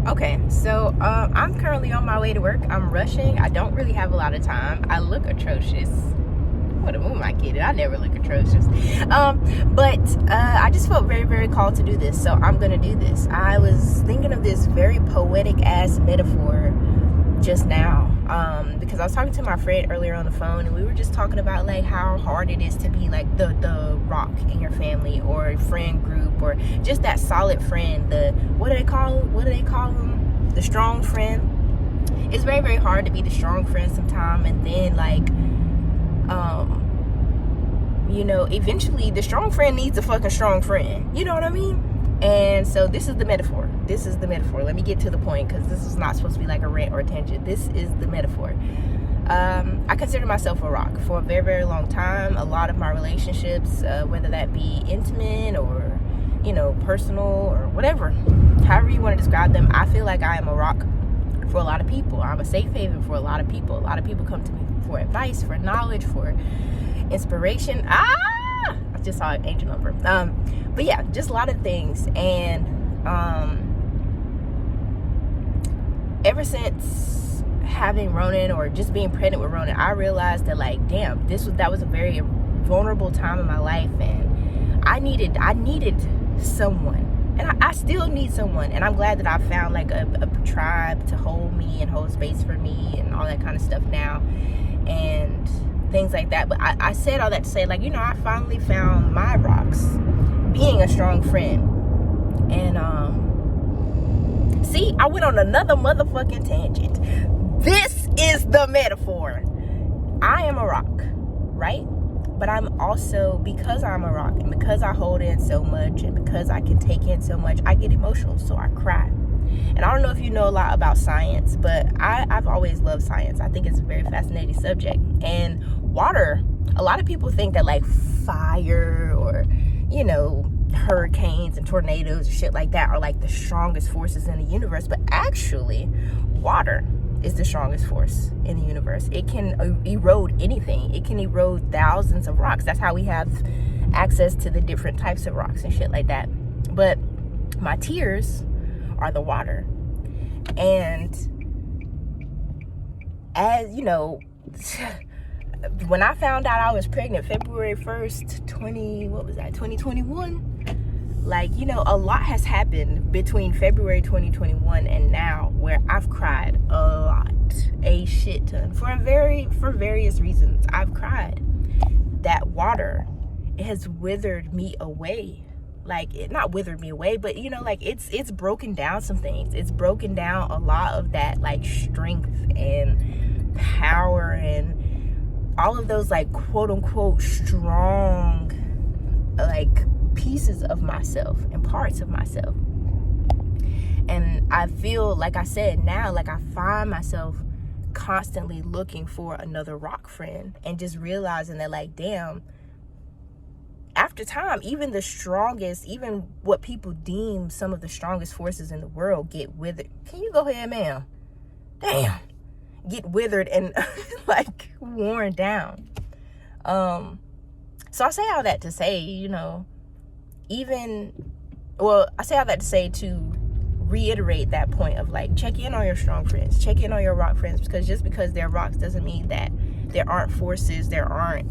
Okay, so I'm currently on my way to work. I'm rushing. I don't really have a lot of time. I look atrocious. What am I kidding? I never look atrocious. But I just felt very, very called to do this, so I'm gonna do this. I was thinking of this very poetic ass metaphor just now, because I was talking to my friend earlier on the phone, and we were just talking about like how hard it is to be like the rock in your family or friend group, or just that solid friend. The what do they call them? The strong friend. It's very, very hard to be the strong friend sometimes, and then like eventually the strong friend needs a fucking strong friend. You know what I mean? And so this is the metaphor. Let me get to the point, because this is not supposed to be like a rant or a tangent. This is the metaphor. I consider myself a rock for a very, very long time. A lot of my relationships, whether that be intimate or, personal or whatever, however you want to describe them, I feel like I am a rock for a lot of people. I'm a safe haven for a lot of people. A lot of people come to me for advice, for knowledge, for inspiration. I just saw an angel number. But yeah, just a lot of things. And ever since having Ronan, or just being pregnant with Ronan, I realized that like, damn, that was a very vulnerable time in my life, and I needed someone. And I still need someone, and I'm glad that I found like a tribe to hold me and hold space for me and all that kind of stuff now, and things like that. But I said all that to say, like, I finally found my rocks, being a strong friend. And see, I went on another motherfucking tangent. This is the metaphor. I am a rock, right? But I'm also, because I'm a rock, and because I hold in so much, and because I can take in so much, I get emotional, so I cry. And I don't know if you know a lot about science, but I've always loved science. I think it's a very fascinating subject. And water, a lot of people think that like fire or, hurricanes and tornadoes and shit like that are like the strongest forces in the universe. But actually, water is the strongest force in the universe. It can erode anything. It can erode thousands of rocks. That's how we have access to the different types of rocks and shit like that. But my tears are the water. And as you know, when I found out I was pregnant February 1st, 2021, like, a lot has happened between February 2021 and now, where I've cried a lot, a shit ton, for various reasons. I've cried. That water, it has withered me away. Like, it not withered me away, but like it's broken down some things. It's broken down a lot of that like strength and power and all of those like quote unquote strong like pieces of myself and parts of myself. And I feel, like I said, now like I find myself constantly looking for another rock friend, and just realizing that like, damn, after time, even the strongest, even what people deem some of the strongest forces in the world get withered. Can you go ahead, ma'am? Damn. Get withered and like worn down. So I say all that to say, I say all that to say, to reiterate that point of like, check in on your strong friends, check in on your rock friends, because just because they're rocks doesn't mean that there aren't forces, there aren't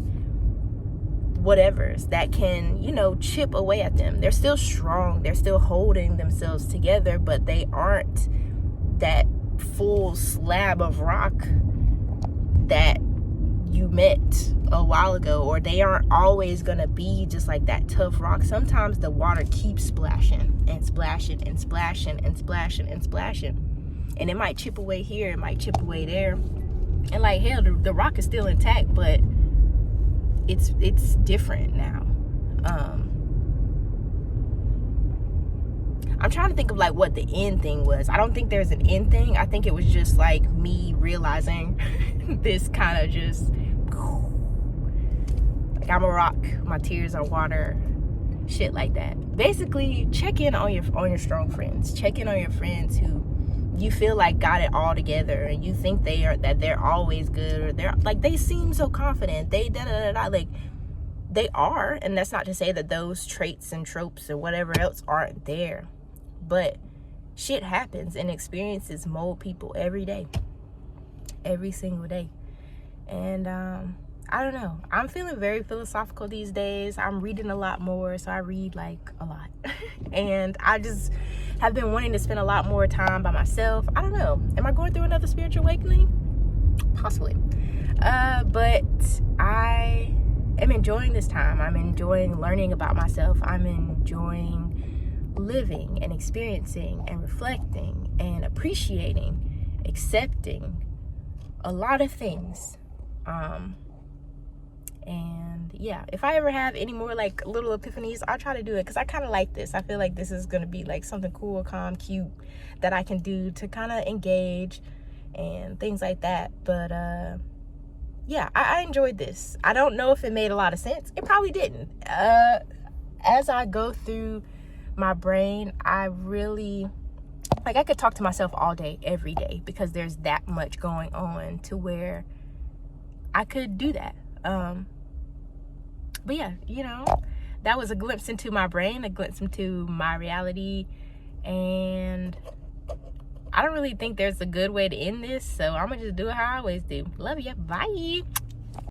whatevers that can, chip away at them. They're still strong, they're still holding themselves together, but they aren't that full slab of rock that you met a while ago, or they aren't always gonna be just like that tough rock. Sometimes the water keeps splashing and splashing and splashing and splashing and splashing, and it might chip away here, it might chip away there, and like hell, the rock is still intact, but it's different now. I'm trying to think of like what the end thing was. I don't think there's an end thing. I think it was just like me realizing this kind of just like, I'm a rock, my tears are water, shit like that. Basically, check in on your strong friends. Check in on your friends who you feel like got it all together, and you think they're always good, or they're like, they seem so confident, they like they are. And that's not to say that those traits and tropes or whatever else aren't there, but shit happens and experiences mold people every day, every single day. And I don't know, I'm feeling very philosophical these days. I'm reading a lot more, so I read like a lot. And I just have been wanting to spend a lot more time by myself. I don't know, am I going through another spiritual awakening? Possibly. But I am enjoying this time. I'm enjoying learning about myself. I'm enjoying living and experiencing and reflecting and appreciating, accepting a lot of things. And yeah, if I ever have any more like little epiphanies, I'll try to do it, because I kind of like this. I feel like this is gonna be like something cool, calm, cute that I can do to kind of engage and things like that. But yeah, I enjoyed this. I don't know if it made a lot of sense. It probably didn't. As I go through my brain, I really, like, I could talk to myself all day, every day, because there's that much going on to where I could do that. But yeah, you know, that was a glimpse into my brain, a glimpse into my reality. And I don't really think there's a good way to end this, so I'm gonna just do it how I always do. Love you. Bye.